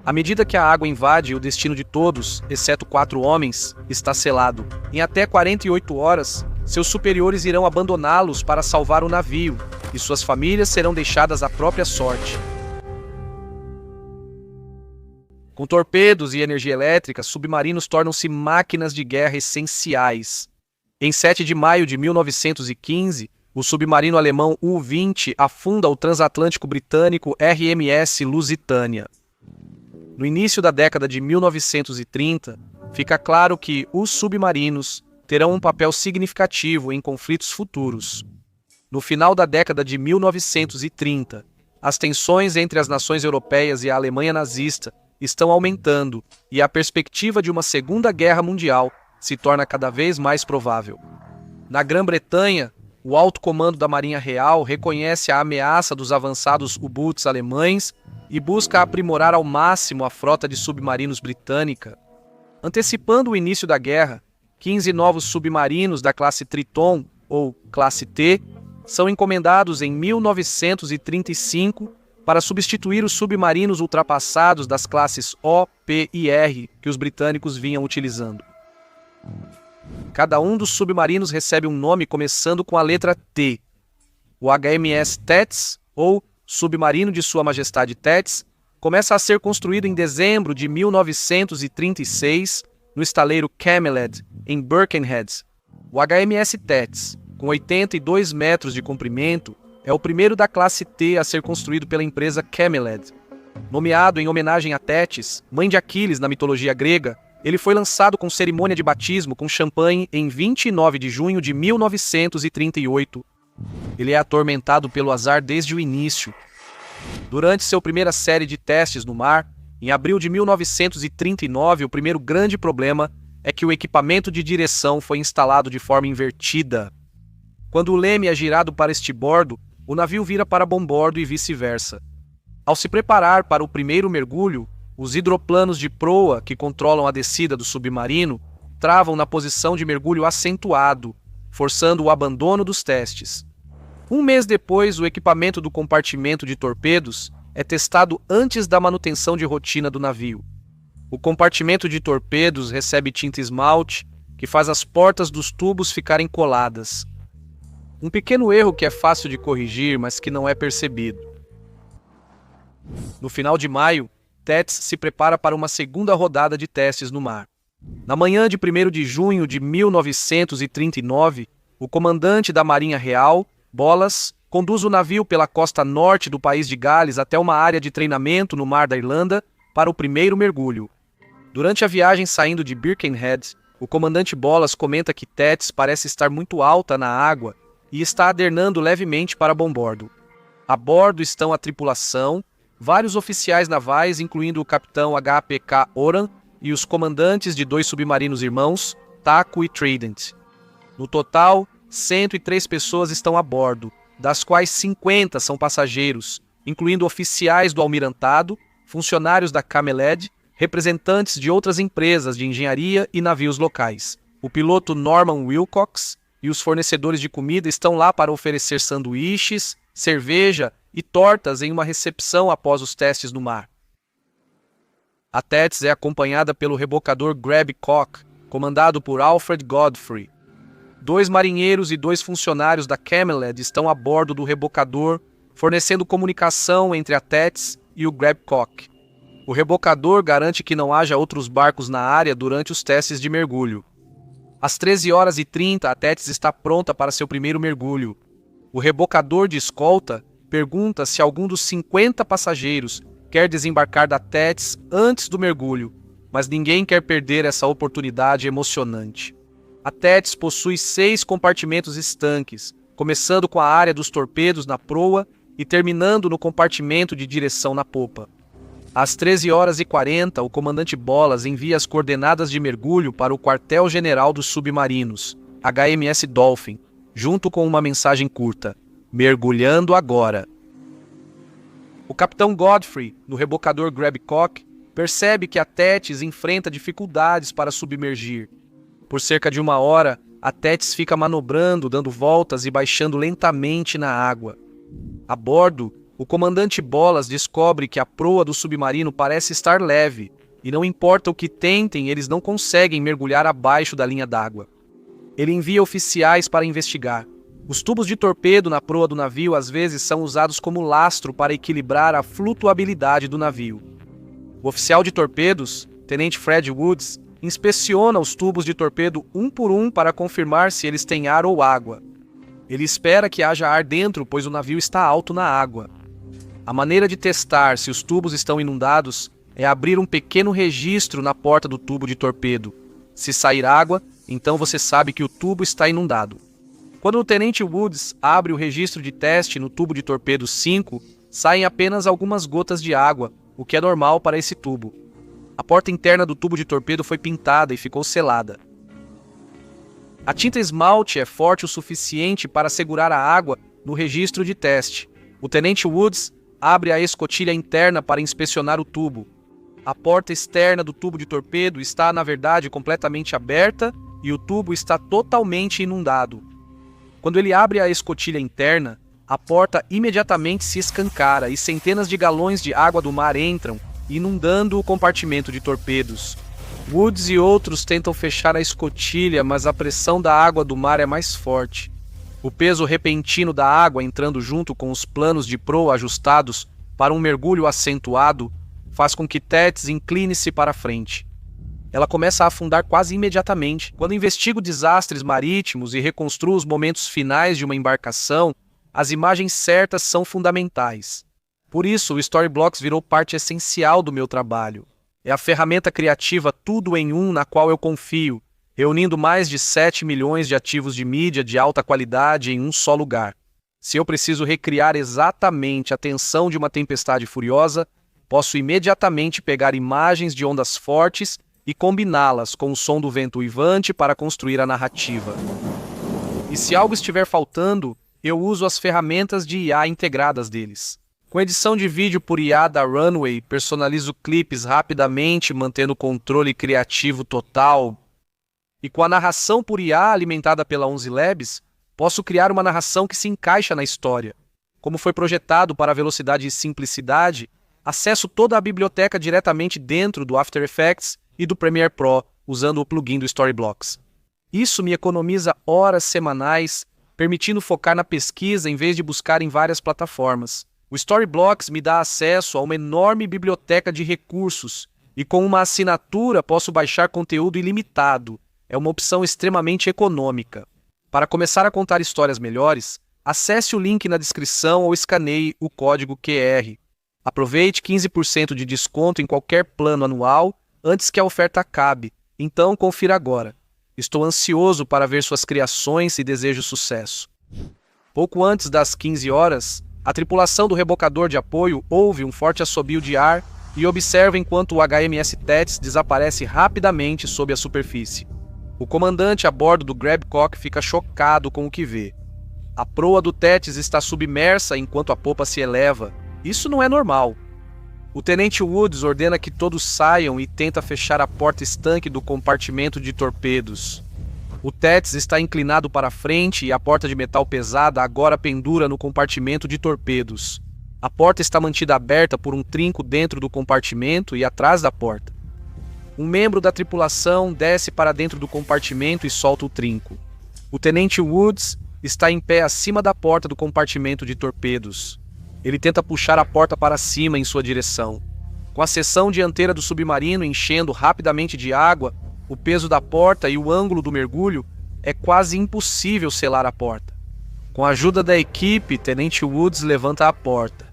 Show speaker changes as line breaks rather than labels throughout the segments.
À medida que a água invade, o destino de todos, exceto 4 homens, está selado. Em até 48 horas, seus superiores irão abandoná-los para salvar o navio, e suas famílias serão deixadas à própria sorte. Com torpedos e energia elétrica, submarinos tornam-se máquinas de guerra essenciais. Em 7 de maio de 1915, o submarino alemão U-20 afunda o transatlântico britânico RMS Lusitânia. No início da década de 1930, fica claro que os submarinos terão um papel significativo em conflitos futuros. No final da década de 1930, as tensões entre as nações europeias e a Alemanha nazista estão aumentando e a perspectiva de uma Segunda Guerra Mundial se torna cada vez mais provável. Na Grã-Bretanha, o alto comando da Marinha Real reconhece a ameaça dos avançados U-Boots alemães e busca aprimorar ao máximo a frota de submarinos britânica. Antecipando o início da guerra, 15 novos submarinos da classe Triton, ou classe T, são encomendados em 1935 para substituir os submarinos ultrapassados das classes O, P e R que os britânicos vinham utilizando. Cada um dos submarinos recebe um nome começando com a letra T. O HMS Tétis, ou Submarino de Sua Majestade Tétis, começa a ser construído em dezembro de 1936 no estaleiro Cameled, em Birkenhead. O HMS Tétis, com 82 metros de comprimento, é o primeiro da classe T a ser construído pela empresa Cameled. Nomeado em homenagem a Tétis, mãe de Aquiles na mitologia grega, ele foi lançado com cerimônia de batismo com champanhe em 29 de junho de 1938. Ele é atormentado pelo azar desde o início. Durante sua primeira série de testes no mar, em abril de 1939, o primeiro grande problema é que o equipamento de direção foi instalado de forma invertida. Quando o leme é girado para estibordo, o navio vira para bombordo e vice-versa. Ao se preparar para o primeiro mergulho, os hidroplanos de proa que controlam a descida do submarino travam na posição de mergulho acentuado, forçando o abandono dos testes. Um mês depois, o equipamento do compartimento de torpedos é testado antes da manutenção de rotina do navio. O compartimento de torpedos recebe tinta esmalte, que faz as portas dos tubos ficarem coladas. Um pequeno erro que é fácil de corrigir, mas que não é percebido. No final de maio, Tétis se prepara para uma segunda rodada de testes no mar. Na manhã de 1º de junho de 1939, o comandante da Marinha Real, Bolas, conduz o navio pela costa norte do país de Gales até uma área de treinamento no Mar da Irlanda para o primeiro mergulho. Durante a viagem saindo de Birkenhead, o comandante Bolas comenta que Tétis parece estar muito alta na água e está adernando levemente para bombordo. A bordo estão a tripulação, vários oficiais navais, incluindo o capitão HPK Oran e os comandantes de 2 submarinos irmãos, Taku e Trident. No total, 103 pessoas estão a bordo, das quais 50 são passageiros, incluindo oficiais do almirantado, funcionários da Cameled, representantes de outras empresas de engenharia e navios locais. O piloto Norman Wilcox e os fornecedores de comida estão lá para oferecer sanduíches, cerveja e tortas em uma recepção após os testes no mar. A Tétis é acompanhada pelo rebocador Grab Cock, comandado por Alfred Godfrey. 2 marinheiros e 2 funcionários da Cameled estão a bordo do rebocador, fornecendo comunicação entre a Tétis e o Grab Cock. O rebocador garante que não haja outros barcos na área durante os testes de mergulho. Às 13h30, a Tétis está pronta para seu primeiro mergulho. O rebocador de escolta pergunta se algum dos 50 passageiros quer desembarcar da Tétis antes do mergulho, mas ninguém quer perder essa oportunidade emocionante. A Tétis possui 6 compartimentos estanques, começando com a área dos torpedos na proa e terminando no compartimento de direção na popa. Às 13h40, o comandante Bolas envia as coordenadas de mergulho para o quartel-general dos submarinos, HMS Dolphin, junto com uma mensagem curta: mergulhando agora. O capitão Godfrey, no rebocador Grab Cock, percebe que a Tétis enfrenta dificuldades para submergir. Por cerca de 1 hora, a Tétis fica manobrando, dando voltas e baixando lentamente na água. A bordo, O comandante Bolas descobre que a proa do submarino parece estar leve, e não importa o que tentem, eles não conseguem mergulhar abaixo da linha d'água. Ele envia oficiais para investigar. Os tubos de torpedo na proa do navio às vezes são usados como lastro para equilibrar a flutuabilidade do navio. O oficial de torpedos, Tenente Fred Woods, inspeciona os tubos de torpedo um por um para confirmar se eles têm ar ou água. Ele espera que haja ar dentro, pois o navio está alto na água. A maneira de testar se os tubos estão inundados é abrir um pequeno registro na porta do tubo de torpedo. Se sair água, então você sabe que o tubo está inundado. Quando o Tenente Woods abre o registro de teste no tubo de torpedo 5, saem apenas algumas gotas de água, o que é normal para esse tubo. A porta interna do tubo de torpedo foi pintada e ficou selada. A tinta esmalte é forte o suficiente para segurar a água no registro de teste. O Tenente Woods abre a escotilha interna para inspecionar o tubo. A porta externa do tubo de torpedo está, na verdade, completamente aberta e o tubo está totalmente inundado. Quando ele abre a escotilha interna, a porta imediatamente se escancara e centenas de galões de água do mar entram, inundando o compartimento de torpedos. Woods e outros tentam fechar a escotilha, mas a pressão da água do mar é mais forte. O peso repentino da água entrando junto com os planos de proa ajustados para um mergulho acentuado faz com que Tétis incline-se para frente. Ela começa a afundar quase imediatamente. Quando investigo desastres marítimos e reconstruo os momentos finais de uma embarcação, as imagens certas são fundamentais. Por isso, o Storyblocks virou parte essencial do meu trabalho. É a ferramenta criativa tudo em um na qual eu confio, reunindo mais de 7 milhões de ativos de mídia de alta qualidade em um só lugar. Se eu preciso recriar exatamente a tensão de uma tempestade furiosa, posso imediatamente pegar imagens de ondas fortes e combiná-las com o som do vento uivante para construir a narrativa. E se algo estiver faltando, eu uso as ferramentas de IA integradas deles. Com edição de vídeo por IA da Runway, personalizo clipes rapidamente, mantendo controle criativo total. E com a narração por IA alimentada pela 11 Labs, posso criar uma narração que se encaixa na história. Como foi projetado para velocidade e simplicidade, acesso toda a biblioteca diretamente dentro do After Effects e do Premiere Pro, usando o plugin do Storyblocks. Isso me economiza horas semanais, permitindo focar na pesquisa em vez de buscar em várias plataformas. O Storyblocks me dá acesso a uma enorme biblioteca de recursos e com uma assinatura posso baixar conteúdo ilimitado. É uma opção extremamente econômica. Para começar a contar histórias melhores, acesse o link na descrição ou escaneie o código QR. Aproveite 15% de desconto em qualquer plano anual antes que a oferta acabe, então confira agora. Estou ansioso para ver suas criações e desejo sucesso. Pouco antes das 15 horas, a tripulação do rebocador de apoio ouve um forte assobio de ar e observa enquanto o HMS Tétis desaparece rapidamente sob a superfície. O comandante a bordo do Grabcock fica chocado com o que vê. A proa do Tétis está submersa enquanto a popa se eleva. Isso não é normal. O Tenente Woods ordena que todos saiam e tenta fechar a porta estanque do compartimento de torpedos. O Tétis está inclinado para frente e a porta de metal pesada agora pendura no compartimento de torpedos. A porta está mantida aberta por um trinco dentro do compartimento e atrás da porta. Um membro da tripulação desce para dentro do compartimento e solta o trinco. O Tenente Woods está em pé acima da porta do compartimento de torpedos. Ele tenta puxar a porta para cima em sua direção. Com a seção dianteira do submarino enchendo rapidamente de água, o peso da porta e o ângulo do mergulho, é quase impossível selar a porta. Com a ajuda da equipe, Tenente Woods levanta a porta.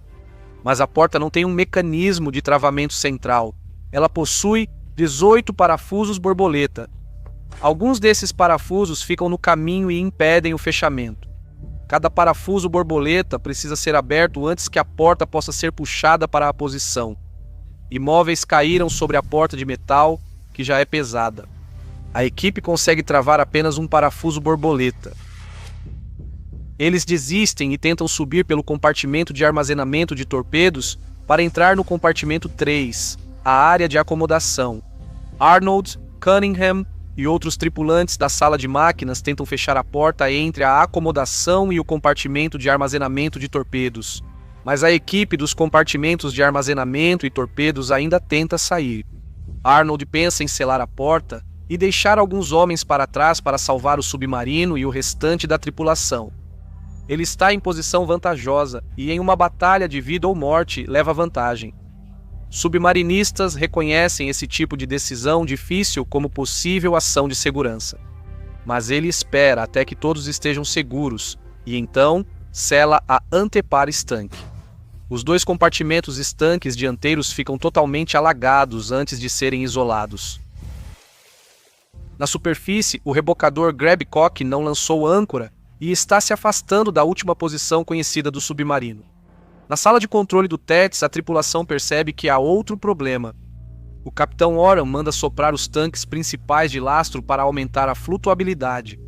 Mas a porta não tem um mecanismo de travamento central. Ela possui 18 parafusos borboleta. Alguns desses parafusos ficam no caminho e impedem o fechamento. Cada parafuso borboleta precisa ser aberto antes que a porta possa ser puxada para a posição. Imóveis caíram sobre a porta de metal, que já é pesada. A equipe consegue travar apenas um parafuso borboleta. Eles desistem e tentam subir pelo compartimento de armazenamento de torpedos para entrar no compartimento 3, a área de acomodação. Arnold, Cunningham e outros tripulantes da sala de máquinas tentam fechar a porta entre a acomodação e o compartimento de armazenamento de torpedos. mas a equipe dos compartimentos de armazenamento e torpedos ainda tenta sair. Arnold pensa em selar a porta e deixar alguns homens para trás para salvar o submarino e o restante da tripulação. Ele está em posição vantajosa e, em uma batalha de vida ou morte, leva vantagem. Submarinistas reconhecem esse tipo de decisão difícil como possível ação de segurança. Mas ele espera até que todos estejam seguros e então sela a antepara estanque. Os dois compartimentos estanques dianteiros ficam totalmente alagados antes de serem isolados. Na superfície, o rebocador Grabcock não lançou âncora e está se afastando da última posição conhecida do submarino. Na sala de controle do TETS, a tripulação percebe que há outro problema. O capitão Oram manda soprar os tanques principais de lastro para aumentar a flutuabilidade.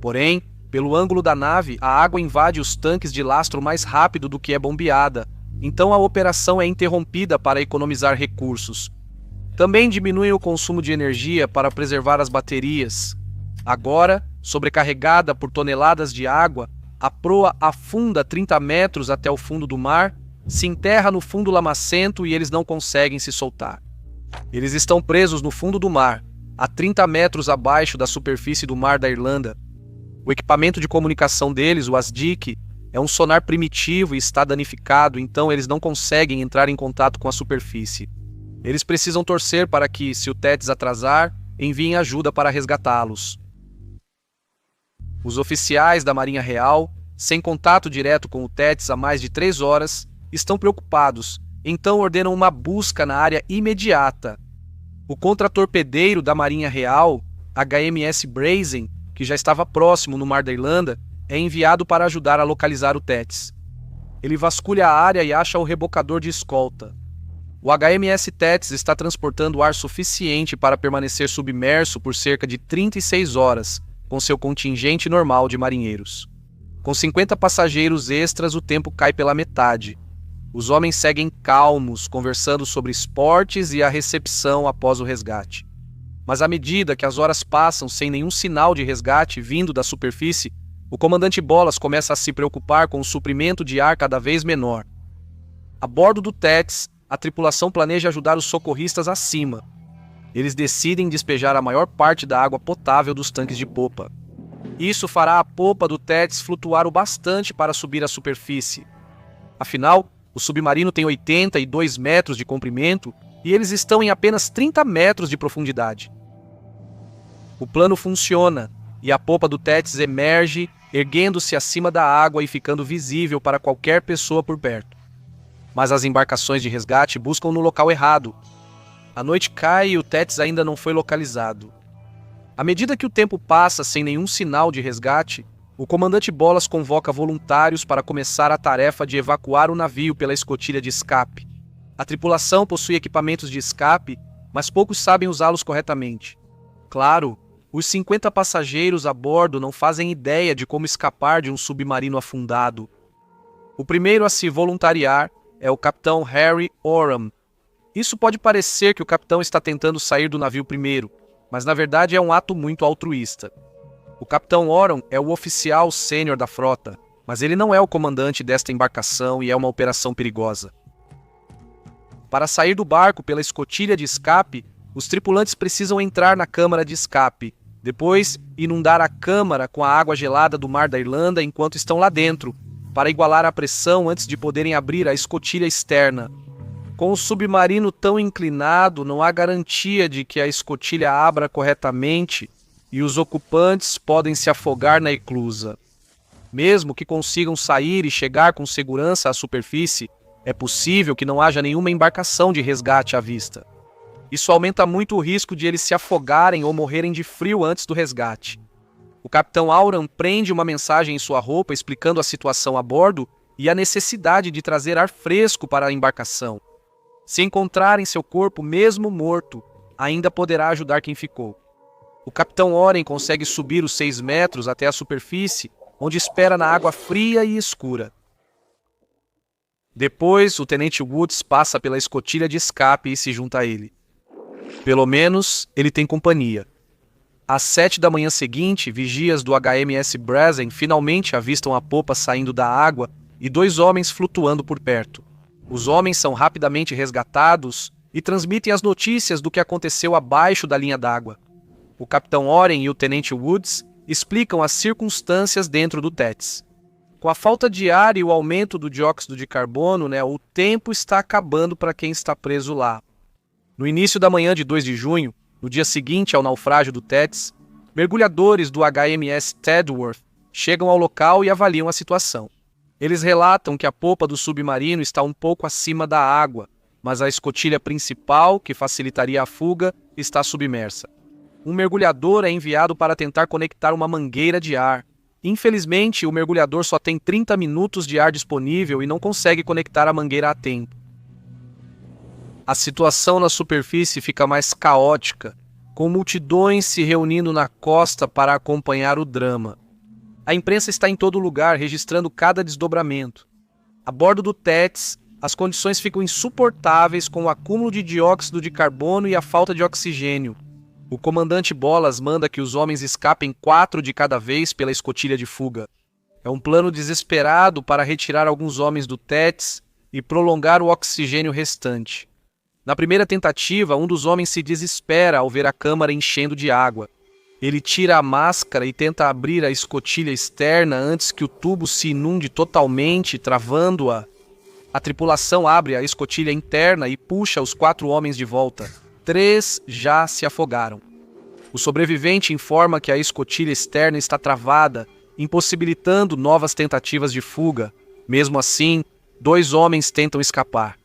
Porém, pelo ângulo da nave, a água invade os tanques de lastro mais rápido do que é bombeada, então a operação é interrompida para economizar recursos. Também diminuem o consumo de energia para preservar as baterias. Agora, sobrecarregada por toneladas de água, a proa afunda 30 metros até o fundo do mar, se enterra no fundo lamacento e eles não conseguem se soltar. Eles estão presos no fundo do mar, a 30 metros abaixo da superfície do mar da Irlanda. O equipamento de comunicação deles, o ASDIC, é um sonar primitivo e está danificado, então eles não conseguem entrar em contato com a superfície. Eles precisam torcer para que, se o TETS atrasar, enviem ajuda para resgatá-los. Os oficiais da Marinha Real, sem contato direto com o TETS há mais de 3 horas, estão preocupados, então ordenam uma busca na área imediata. O contratorpedeiro da Marinha Real, HMS Brazen, que já estava próximo no Mar da Irlanda, é enviado para ajudar a localizar o TETS. Ele vasculha a área e acha o rebocador de escolta. O HMS TETS está transportando ar suficiente para permanecer submerso por cerca de 36 horas, com seu contingente normal de marinheiros. Com 50 passageiros extras, o tempo cai pela metade. Os homens seguem calmos, conversando sobre esportes e a recepção após o resgate. Mas à medida que as horas passam sem nenhum sinal de resgate vindo da superfície, o comandante Bolas começa a se preocupar com o suprimento de ar cada vez menor. A bordo do TETS, a tripulação planeja ajudar os socorristas acima. Eles decidem despejar a maior parte da água potável dos tanques de popa. Isso fará a popa do TETS flutuar o bastante para subir à superfície. Afinal, o submarino tem 82 metros de comprimento e eles estão em apenas 30 metros de profundidade. O plano funciona e a popa do TETS emerge, erguendo-se acima da água e ficando visível para qualquer pessoa por perto. Mas as embarcações de resgate buscam no local errado. A noite cai e o TETS ainda não foi localizado. À medida que o tempo passa sem nenhum sinal de resgate, o comandante Bolas convoca voluntários para começar a tarefa de evacuar o navio pela escotilha de escape. A tripulação possui equipamentos de escape, mas poucos sabem usá-los corretamente. Claro, os 50 passageiros a bordo não fazem ideia de como escapar de um submarino afundado. O primeiro a se voluntariar é o capitão Harry Oram. Isso pode parecer que o capitão está tentando sair do navio primeiro, mas na verdade é um ato muito altruísta. O capitão Oram é o oficial sênior da frota, mas ele não é o comandante desta embarcação e é uma operação perigosa. Para sair do barco pela escotilha de escape, os tripulantes precisam entrar na câmara de escape, depois inundar a câmara com a água gelada do Mar da Irlanda enquanto estão lá dentro, para igualar a pressão antes de poderem abrir a escotilha externa. Com o submarino tão inclinado, não há garantia de que a escotilha abra corretamente e os ocupantes podem se afogar na eclusa. Mesmo que consigam sair e chegar com segurança à superfície, é possível que não haja nenhuma embarcação de resgate à vista. Isso aumenta muito o risco de eles se afogarem ou morrerem de frio antes do resgate. O capitão Auran prende uma mensagem em sua roupa explicando a situação a bordo e a necessidade de trazer ar fresco para a embarcação. Se encontrarem seu corpo mesmo morto, ainda poderá ajudar quem ficou. O capitão Oren consegue subir os 6 metros até a superfície, onde espera na água fria e escura. Depois, o tenente Woods passa pela escotilha de escape e se junta a ele. Pelo menos, ele tem companhia. Às 7 da manhã seguinte, vigias do HMS Brazen finalmente avistam a popa saindo da água e 2 homens flutuando por perto. Os homens são rapidamente resgatados e transmitem as notícias do que aconteceu abaixo da linha d'água. O capitão Oren e o tenente Woods explicam as circunstâncias dentro do Tétis. Com a falta de ar e o aumento do dióxido de carbono, o tempo está acabando para quem está preso lá. No início da manhã de 2 de junho, no dia seguinte ao naufrágio do Tétis, mergulhadores do HMS Tedworth chegam ao local e avaliam a situação. Eles relatam que a popa do submarino está um pouco acima da água, mas a escotilha principal, que facilitaria a fuga, está submersa. Um mergulhador é enviado para tentar conectar uma mangueira de ar. Infelizmente, o mergulhador só tem 30 minutos de ar disponível e não consegue conectar a mangueira a tempo. A situação na superfície fica mais caótica, com multidões se reunindo na costa para acompanhar o drama. A imprensa está em todo lugar, registrando cada desdobramento. A bordo do Tétis, as condições ficam insuportáveis com o acúmulo de dióxido de carbono e a falta de oxigênio. O comandante Bolas manda que os homens escapem 4 de cada vez pela escotilha de fuga. É um plano desesperado para retirar alguns homens do Tétis e prolongar o oxigênio restante. Na primeira tentativa, um dos homens se desespera ao ver a câmara enchendo de água. Ele tira a máscara e tenta abrir a escotilha externa antes que o tubo se inunde totalmente, travando-a. A tripulação abre a escotilha interna e puxa os 4 homens de volta. 3 já se afogaram. O sobrevivente informa que a escotilha externa está travada, impossibilitando novas tentativas de fuga. Mesmo assim, 2 homens tentam escapar.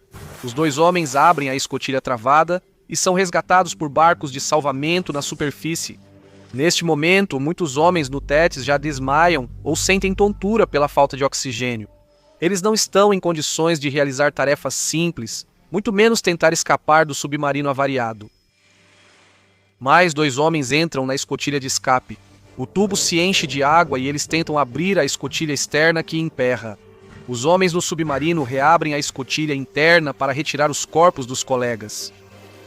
Os 2 homens abrem a escotilha travada e são resgatados por barcos de salvamento na superfície. Neste momento, muitos homens no Tétis já desmaiam ou sentem tontura pela falta de oxigênio. Eles não estão em condições de realizar tarefas simples, muito menos tentar escapar do submarino avariado. Mais 2 homens entram na escotilha de escape. O tubo se enche de água e eles tentam abrir a escotilha externa que emperra. Os homens no submarino reabrem a escotilha interna para retirar os corpos dos colegas.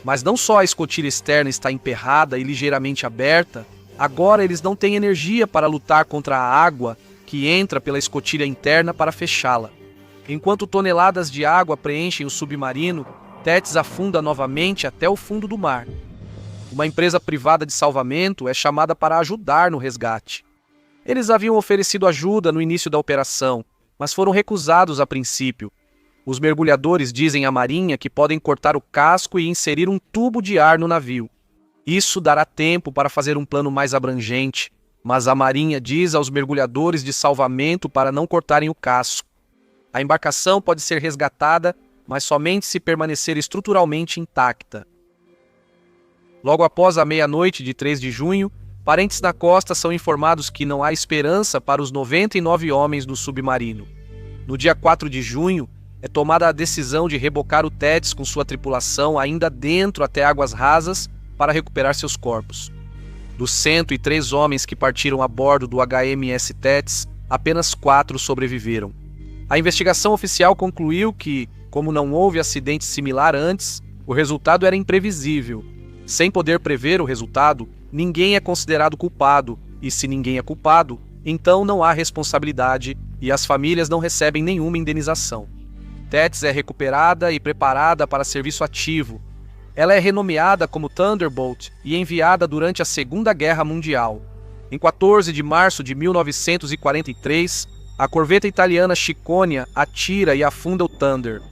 Mas não só a escotilha externa está emperrada e ligeiramente aberta, agora eles não têm energia para lutar contra a água que entra pela escotilha interna para fechá-la. Enquanto toneladas de água preenchem o submarino, Tétis afunda novamente até o fundo do mar. Uma empresa privada de salvamento é chamada para ajudar no resgate. Eles haviam oferecido ajuda no início da operação, mas foram recusados a princípio. Os mergulhadores dizem à Marinha que podem cortar o casco e inserir um tubo de ar no navio. Isso dará tempo para fazer um plano mais abrangente, mas a Marinha diz aos mergulhadores de salvamento para não cortarem o casco. A embarcação pode ser resgatada, mas somente se permanecer estruturalmente intacta. Logo após a meia-noite de 3 de junho, parentes na costa são informados que não há esperança para os 99 homens do submarino. No dia 4 de junho, é tomada a decisão de rebocar o Tétis com sua tripulação ainda dentro até águas rasas para recuperar seus corpos. Dos 103 homens que partiram a bordo do HMS Tétis, apenas 4 sobreviveram. A investigação oficial concluiu que, como não houve acidente similar antes, o resultado era imprevisível. Sem poder prever o resultado, ninguém é considerado culpado, e se ninguém é culpado, então não há responsabilidade e as famílias não recebem nenhuma indenização. Tétis é recuperada e preparada para serviço ativo. Ela é renomeada como Thunderbolt e enviada durante a Segunda Guerra Mundial. Em 14 de março de 1943, a corveta italiana Chiconia atira e afunda o Thunder.